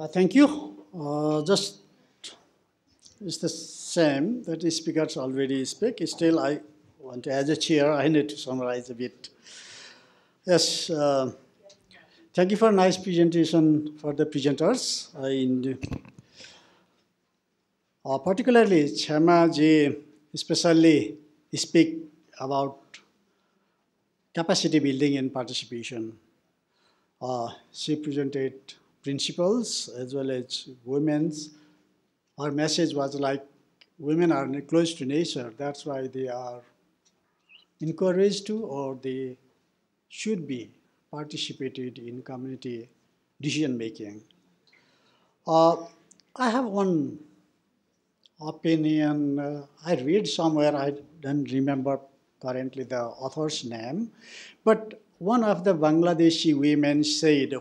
Thank you. Just it's the same that the speakers already speak. Still, I want to, as a chair, I need to summarize a bit. Yes, thank you for a nice presentation for the presenters. Particularly, Chema ji especially speak about capacity building and participation. She presented principles as well as women's. Her message was like women are close to nature. That's why they are encouraged to or they should be participated in community decision making. I have one opinion. I read somewhere, I don't remember currently the author's name, but one of the Bangladeshi women said,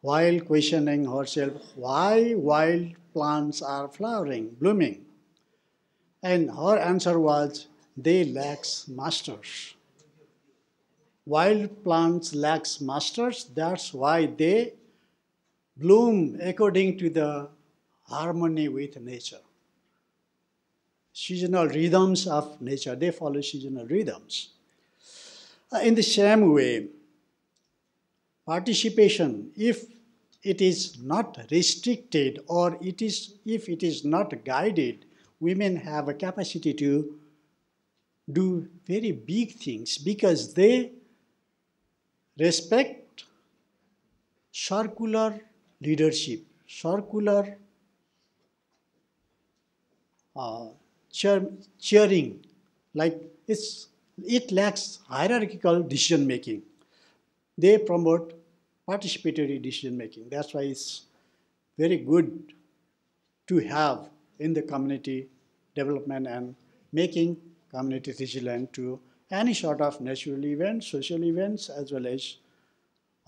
while questioning herself, why wild plants are flowering, blooming. And her answer was, they lack masters. Wild plants lack masters, that's why they bloom according to the harmony with nature. Seasonal rhythms of nature, they follow seasonal rhythms. In the same way, participation, if it is not restricted or if it is not guided, women have a capacity to do very big things because they respect circular leadership, circular cheering, like it lacks hierarchical decision making. They promote participatory decision making. That's why it's very good to have in the community development and making community resilient to any sort of natural events, social events, as well as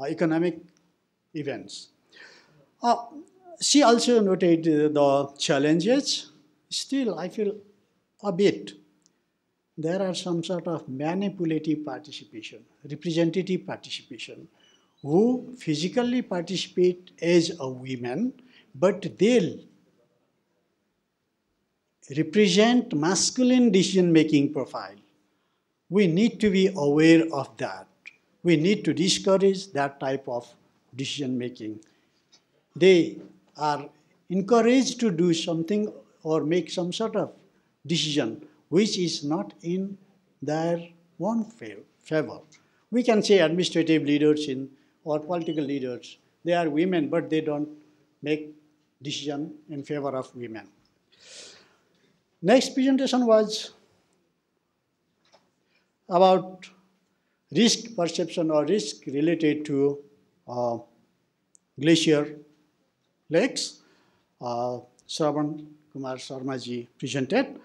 economic events. She also noted the challenges. Still, I feel a bit there are some sort of manipulative participation, representative participation, who physically participate as a woman, but they'll represent masculine decision-making profile. We need to be aware of that. We need to discourage that type of decision-making. They are encouraged to do something or make some sort of decision which is not in their own favor. We can say administrative leaders or political leaders, they are women, but they don't make decision in favor of women. Next presentation was about risk perception or risk related to glacier lakes. Shravan Kumar Sharma ji presented.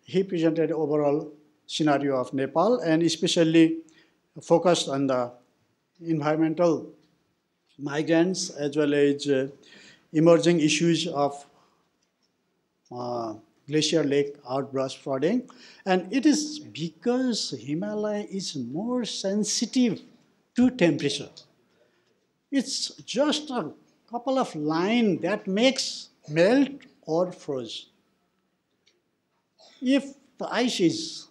He presented overall scenario of Nepal and especially focused on the environmental migrants as well as emerging issues of glacier lake outburst flooding. And it is because Himalaya is more sensitive to temperature. It's just a couple of lines that makes melt or froze. If the ice is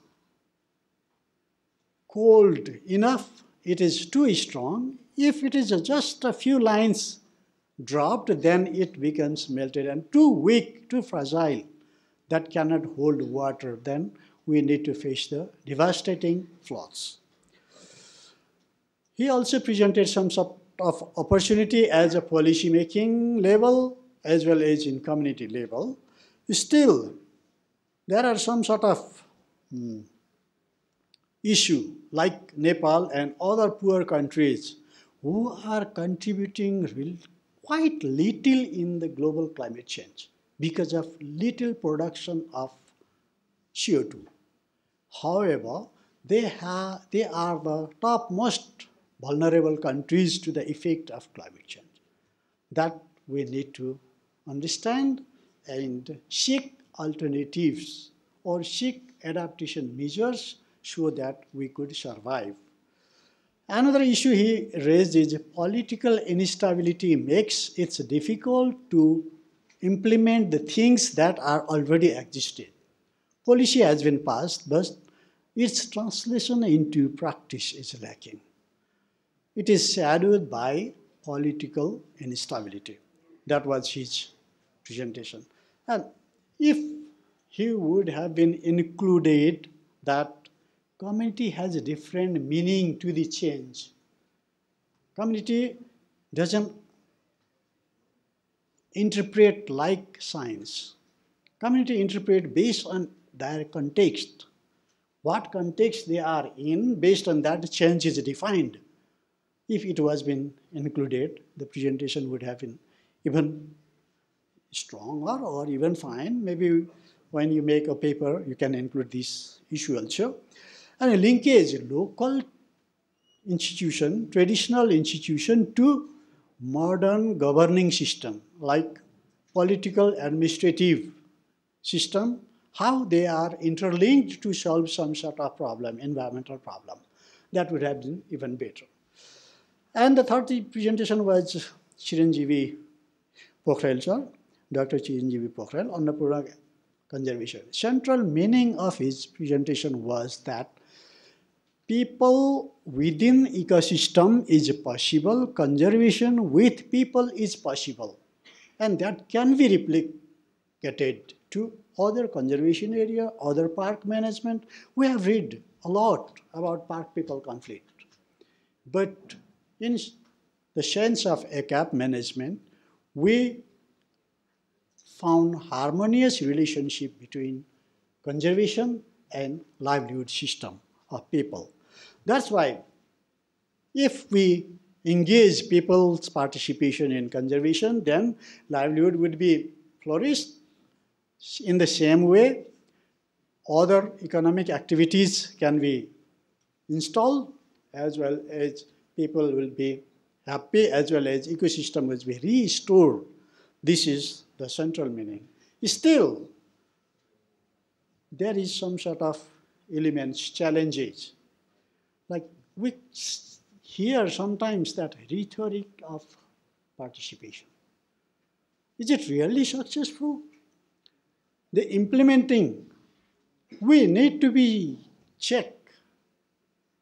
cold enough, it is too strong. If it is just a few lines dropped, then it becomes melted and too weak, too fragile, that cannot hold water. Then we need to face the devastating floods. He also presented some sort of opportunity as a policy making level as well as in community level. Still, there are some sort of issue like Nepal and other poor countries who are contributing quite little in the global climate change because of little production of CO2. However, they are the topmost vulnerable countries to the effect of climate change. That we need to understand and seek alternatives or seek adaptation measures so that we could survive. Another issue he raised is political instability makes it difficult to implement the things that are already existed. Policy has been passed, but its translation into practice is lacking. It is shadowed by political instability. That was his presentation. And if he would have been included that community has a different meaning to the change. Community doesn't interpret like science. Community interpret based on their context. What context they are in, based on that change is defined. If it was been included, the presentation would have been even stronger or even fine. Maybe when you make a paper, you can include this issue also. And a linkage, local institution, traditional institution to modern governing system, like political administrative system, how they are interlinked to solve some sort of problem, environmental problem. That would have been even better. And the third presentation was Chiranjeevi Pokhra sir, Dr. Chiranjeevi Pokhra, Annapurna conservation. Central meaning of his presentation was that people within ecosystem is possible, conservation with people is possible, and that can be replicated to other conservation area, other park management. We have read a lot about park-people conflict. But in the sense of ACAP management, we found harmonious relationship between conservation and livelihood system of people. That's why if we engage people's participation in conservation, then livelihood would be flourished. In the same way, other economic activities can be installed, as well as people will be happy, as well as ecosystem will be restored. This is the central meaning. Still, there is some sort of elements, challenges. Like we hear sometimes that rhetoric of participation. Is it really successful? The implementing, we need to be check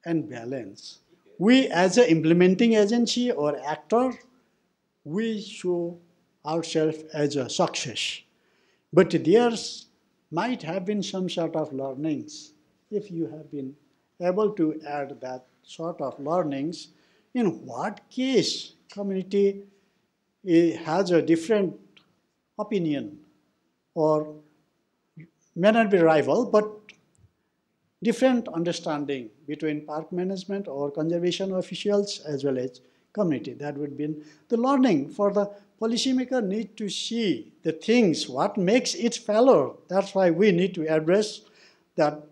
and balance. We as an implementing agency or actor, we show ourselves as a success. But there might have been some sort of learnings. If you have been able to add that sort of learnings, in what case community has a different opinion, or may not be rival, but different understanding between park management or conservation officials as well as community. That would be the learning for the policymaker. Need to see the things, what makes it failure. That's why we need to address that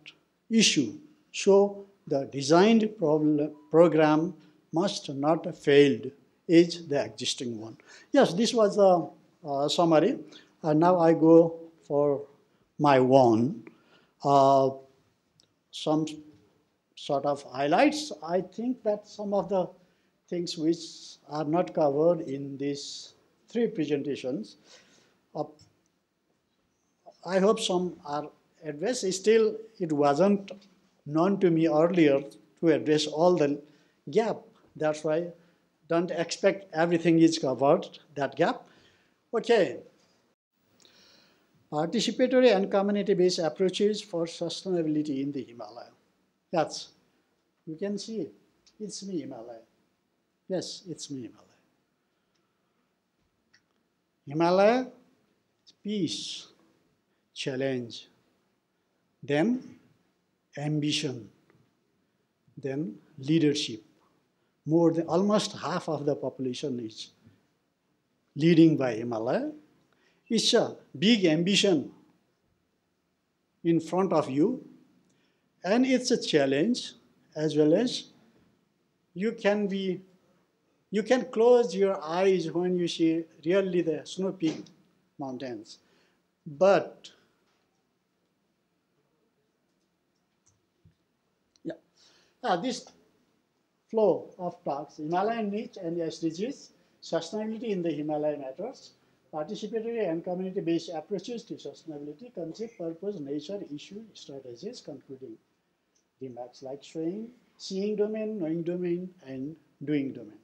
issue. So the designed program must not have failed is the existing one. Yes, this was a summary. And now I go for my one. Some sort of highlights. I think that some of the things which are not covered in these three presentations, I hope some are addressed. Still, it wasn't known to me earlier to address all the gap. That's why don't expect everything is covered, that gap. Okay. Participatory and community-based approaches for sustainability in the Himalaya. That's, you can see it. It's me, Himalaya. Yes, it's me, Himalaya. Himalaya, peace, challenge, then ambition, then leadership. More than almost half of the population is leading by Himalaya. It's a big ambition in front of you, and it's a challenge as well as you can close your eyes when you see really the snow-peaked mountains. But this flow of talks, Himalayan niche and SDGs, sustainability in the Himalaya matters, participatory and community-based approaches to sustainability, concept, purpose, nature, issue, strategies, concluding remarks like seeing domain, knowing domain, and doing domain.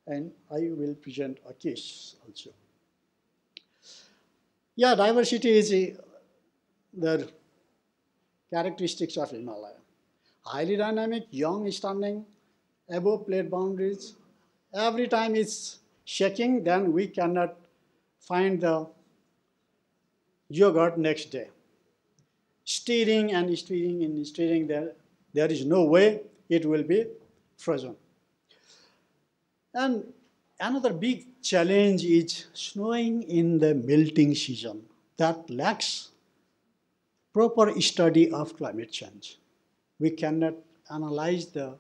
And I will present a case also. Yeah, diversity is the characteristics of Himalaya. Highly dynamic, young, standing, above plate boundaries. Every time it's shaking, then we cannot find the yogurt next day. Steering and steering and steering, there is no way it will be frozen. And another big challenge is snowing in the melting season that lacks proper study of climate change. We cannot analyze the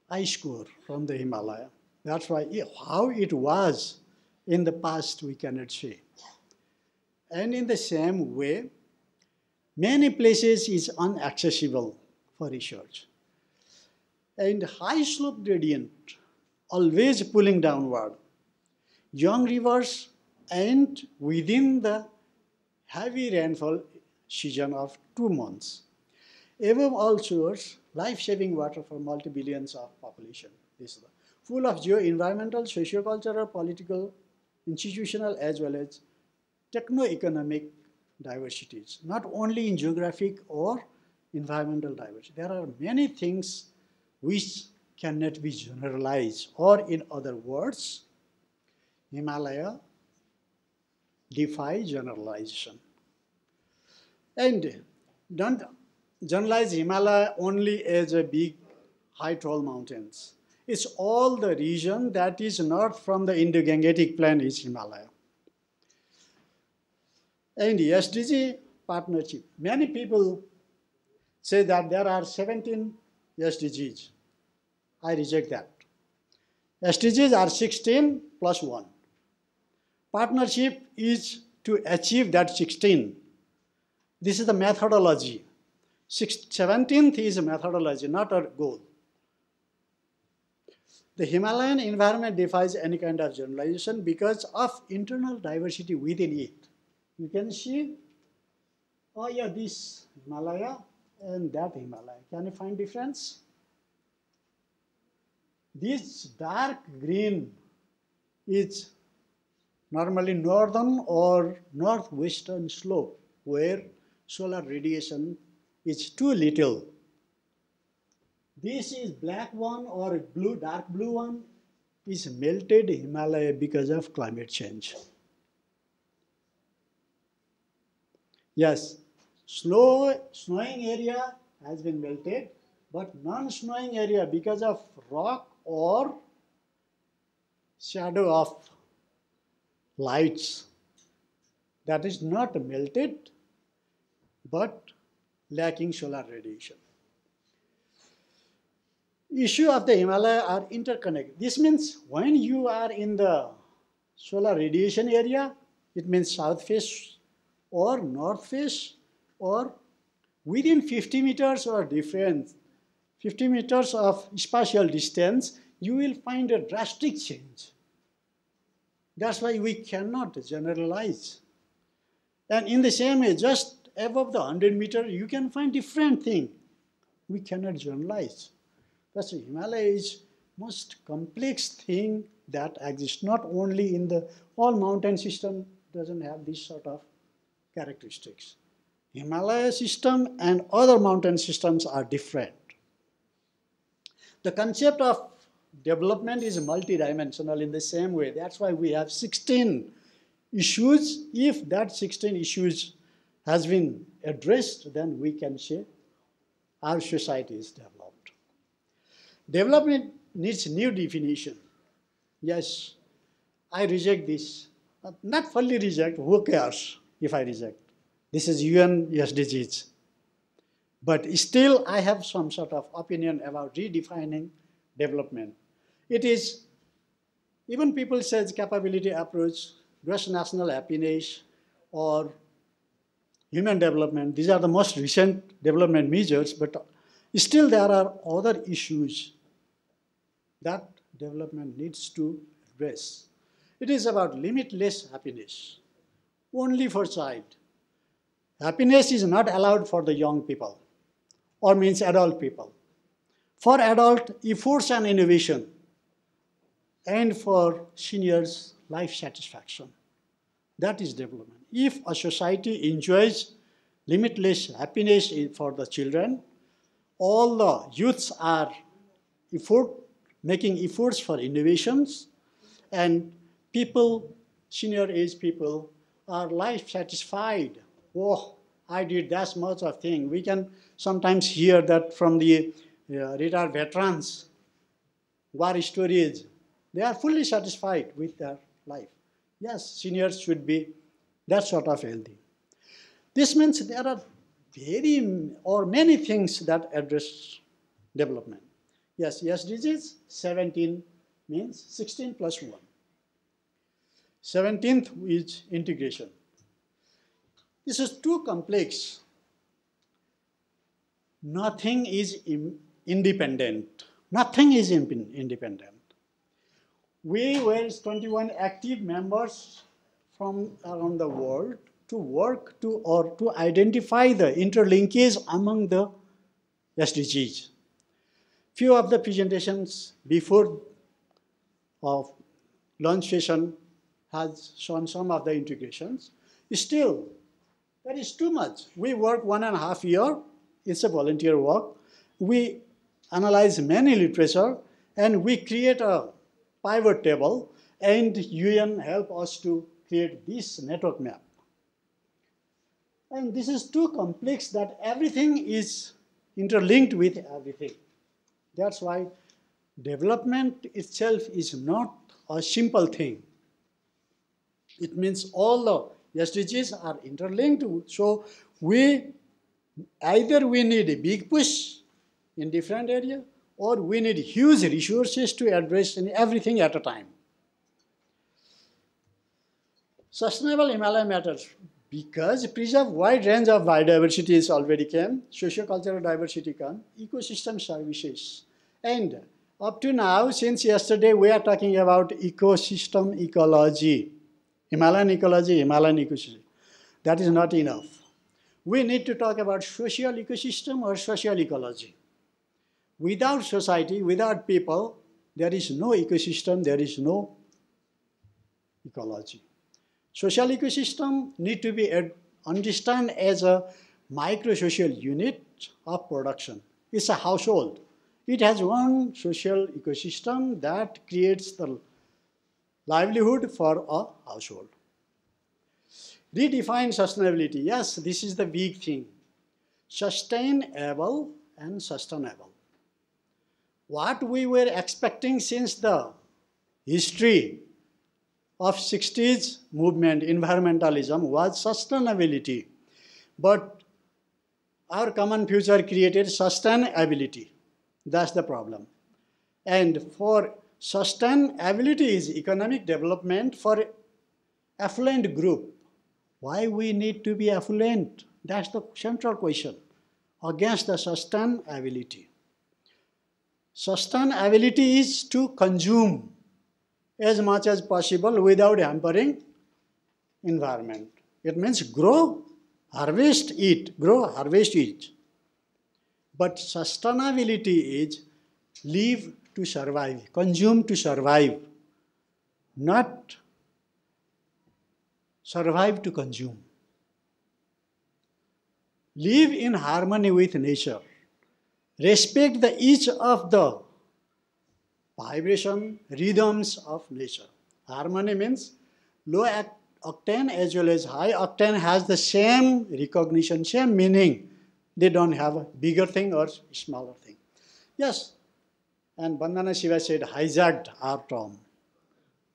ice core from the Himalaya. That's why how it was in the past we cannot say. And in the same way, many places is inaccessible for research. And high slope gradient always pulling downward. Young rivers and within the heavy rainfall season of 2 months. Above all shores, life-saving water for multi-billions of population. This is full of geo-environmental, socio-cultural, political, institutional, as well as techno-economic diversities, not only in geographic or environmental diversity. There are many things which cannot be generalized, or in other words, Himalaya defies generalization. And don't generalize Himalaya only as a big high tall mountains. It's all the region that is north from the Indo-Gangetic Plain is Himalaya. And the SDG partnership. Many people say that there are 17 SDGs. I reject that. SDGs are 16 plus 1. Partnership is to achieve that 16. This is the methodology. 17th is a methodology, not a goal. The Himalayan environment defies any kind of generalization because of internal diversity within it. You can see, oh yeah, this Himalaya and that Himalaya. Can you find difference? This dark green is normally northern or northwestern slope where solar radiation is too little. This is black one or blue, dark blue one is melted Himalaya because of climate change. Yes, snowing area has been melted, but non-snowing area because of rock or shadow of lights that is not melted but lacking solar radiation. Issue of the Himalaya are interconnected. This means when you are in the solar radiation area, it means south face or north face or within 50 meters or difference, 50 meters of spatial distance, you will find a drastic change. That's why we cannot generalize. And in the same way, just above the 100 meter, you can find different thing. We cannot generalize. That's why Himalaya is most complex thing that exists, not only in the, all mountain system doesn't have this sort of characteristics. Himalaya system and other mountain systems are different. The concept of development is multidimensional in the same way. That's why we have 16 issues. If that 16 issues has been addressed, then we can say our society is developed. Development needs new definition. Yes, I reject this. Not fully reject, who cares if I reject? This is UN SDGs. But still, I have some sort of opinion about redefining development. It is, even people say capability approach, gross national happiness, or human development. These are the most recent development measures, but still there are other issues that development needs to address. It is about limitless happiness, only for child. Happiness is not allowed for the young people, or means adult people. For adult, efforts and innovation, and for seniors, life satisfaction. That is development. If a society enjoys limitless happiness for the children, all the youths are making efforts for innovations, and people, senior age people, are life satisfied. Oh, I did that much of thing. We can sometimes hear that from the retired veterans, war stories. They are fully satisfied with their life. Yes, seniors should be that sort of healthy. This means there are many things that address development. Yes, SDGs 17 means 16 plus 1. 17th is integration. This is too complex. Nothing is independent. Nothing is independent. We were 21 active members from around the world to work to identify the interlinkage among the SDGs. Few of the presentations before of lunch session has shown some of the integrations. Still, that is too much. We work 1.5 years. It's a volunteer work. We analyze many literature, and we create a pivot table, and UN help us to create this network map. And this is too complex that everything is interlinked with everything. That's why development itself is not a simple thing. It means all the SDGs are interlinked. So either we need a big push in different areas, or we need huge resources to address everything at a time. Sustainable Himalaya matters because preserve wide range of biodiversity is already came, socio-cultural diversity come, ecosystem services. And up to now, since yesterday, we are talking about ecosystem ecology. Himalayan ecology, Himalayan ecosystem. That is not enough. We need to talk about social ecosystem or social ecology. Without society, without people, there is no ecosystem, there is no ecology. Social ecosystem need to be understood as a micro-social unit of production. It's a household. It has one social ecosystem that creates the livelihood for a household. Redefine sustainability. Yes, this is the big thing. Sustainable and sustainable. What we were expecting since the history of 60s movement, environmentalism, was sustainability. But our common future created sustainability. That's the problem. And for sustainability is economic development for affluent group. Why we need to be affluent? That's the central question against the sustainability. Sustainability is to consume as much as possible without hampering environment. It means grow, harvest, eat. Grow, harvest, eat. But sustainability is live to survive, consume to survive, not survive to consume. Live in harmony with nature. Respect each of the vibration, rhythms of nature. Harmony means low octane as well as high octane has the same recognition, same meaning. They don't have a bigger thing or smaller thing. Yes, and Bandana Shiva said hijacked our term.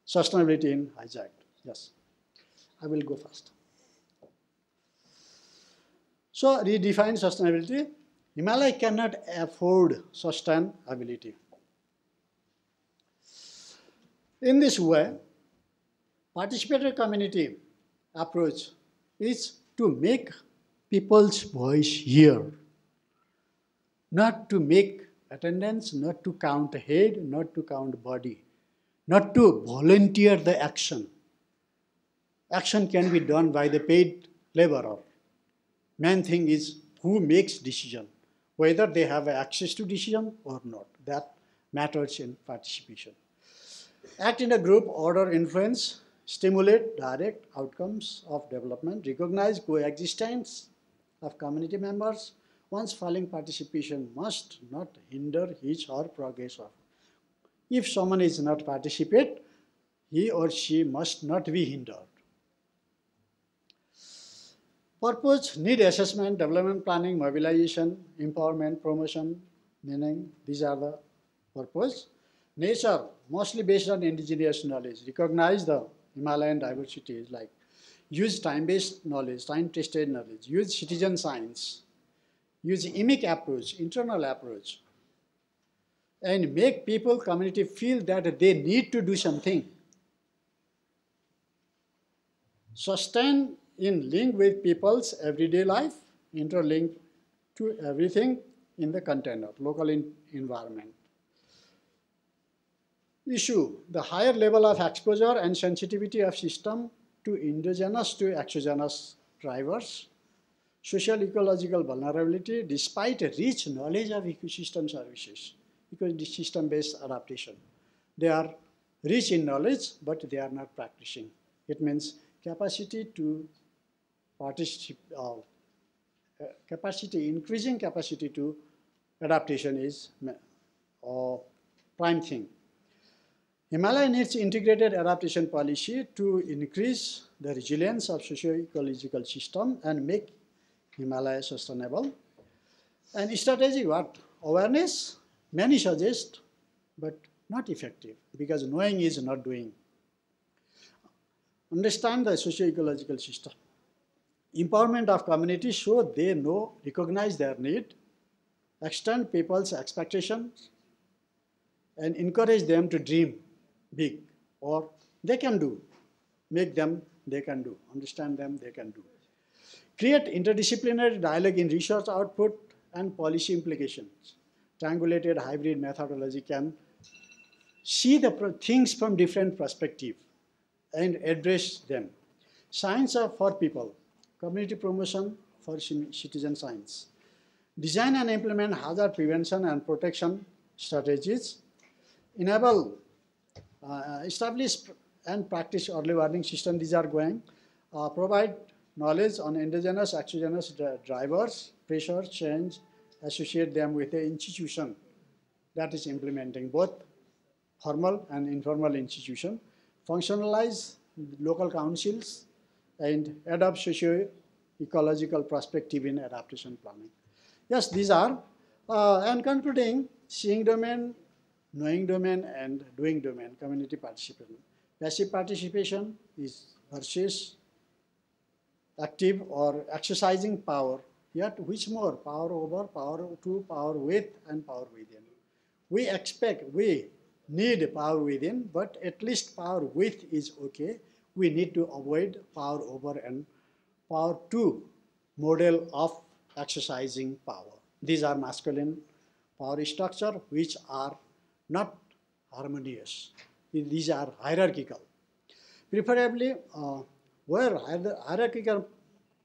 Sustainability in hijacked. Yes, I will go first. So redefine sustainability. Himalaya cannot afford sustainability. In this way, participatory community approach is to make people's voice heard, not to make attendance, not to count head, not to count body, not to volunteer the action. Action can be done by the paid laborer. Main thing is who makes decision, whether they have access to decision or not. That matters in participation. Act in a group, order, influence, stimulate direct outcomes of development, recognize coexistence of community members. One's following participation must not hinder his or progress of. If someone is not participate, he or she must not be hindered. Purpose, need assessment, development planning, mobilization, empowerment, promotion, meaning, these are the purpose. Nature, mostly based on indigenous knowledge. Recognize the Himalayan diversities, like use time-based knowledge, time-tested knowledge, use citizen science, use emic approach, internal approach, and make people, community feel that they need to do something. Sustain in link with people's everyday life, interlink to everything in the container, local environment. Issue, the higher level of exposure and sensitivity of system to endogenous to exogenous drivers, social ecological vulnerability despite a rich knowledge of ecosystem services, ecosystem-based adaptation. They are rich in knowledge, but they are not practicing. It means capacity to increasing capacity to adaptation is prime thing. Himalaya needs integrated adaptation policy to increase the resilience of socio-ecological system and make Himalaya sustainable. And strategy, what? Awareness, many suggest, but not effective, because knowing is not doing. Understand the socio-ecological system. Empowerment of communities so they know, recognize their need, extend people's expectations, and encourage them to dream big, or they can do. Make them, they can do. Understand them, they can do. Create interdisciplinary dialogue in research output and policy implications. Triangulated hybrid methodology can see the things from different perspectives and address them. Science for people, community promotion for citizen science. Design and implement hazard prevention and protection strategies. Enable, establish and practice early warning system. These are going. Provide knowledge on endogenous, exogenous drivers, pressure, change, associate them with the institution that is implementing both formal and informal institution, functionalize local councils, and adopt socio-ecological perspective in adaptation planning. Yes, these are, and concluding, seeing domain, knowing domain, and doing domain, community participation. Passive participation is versus active or exercising power, yet which more? Power over, power to, power with, and power within. We expect, we need power within, but at least power with is okay. We need to avoid power over and power to model of exercising power. These are masculine power structure which are not harmonious. These are hierarchical. Preferably, where hierarchical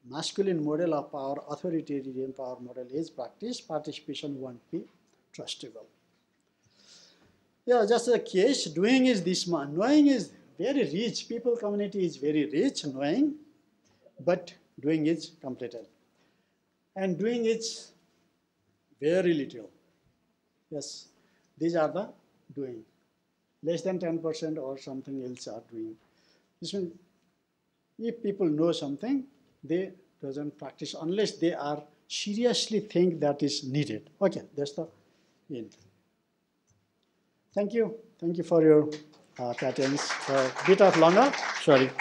masculine model of power, authoritarian power model is practiced, participation won't be trustable. Yeah, just a case, doing is this one. Knowing is very rich. People community is very rich, knowing, but doing is completed. And doing is very little. Yes, these are the doing. Less than 10% or something else are doing. This means if people know something, they doesn't practice unless they are seriously think that is needed. Okay, that's the end. Thank you. Thank you for your patience. A bit of longer. Sorry.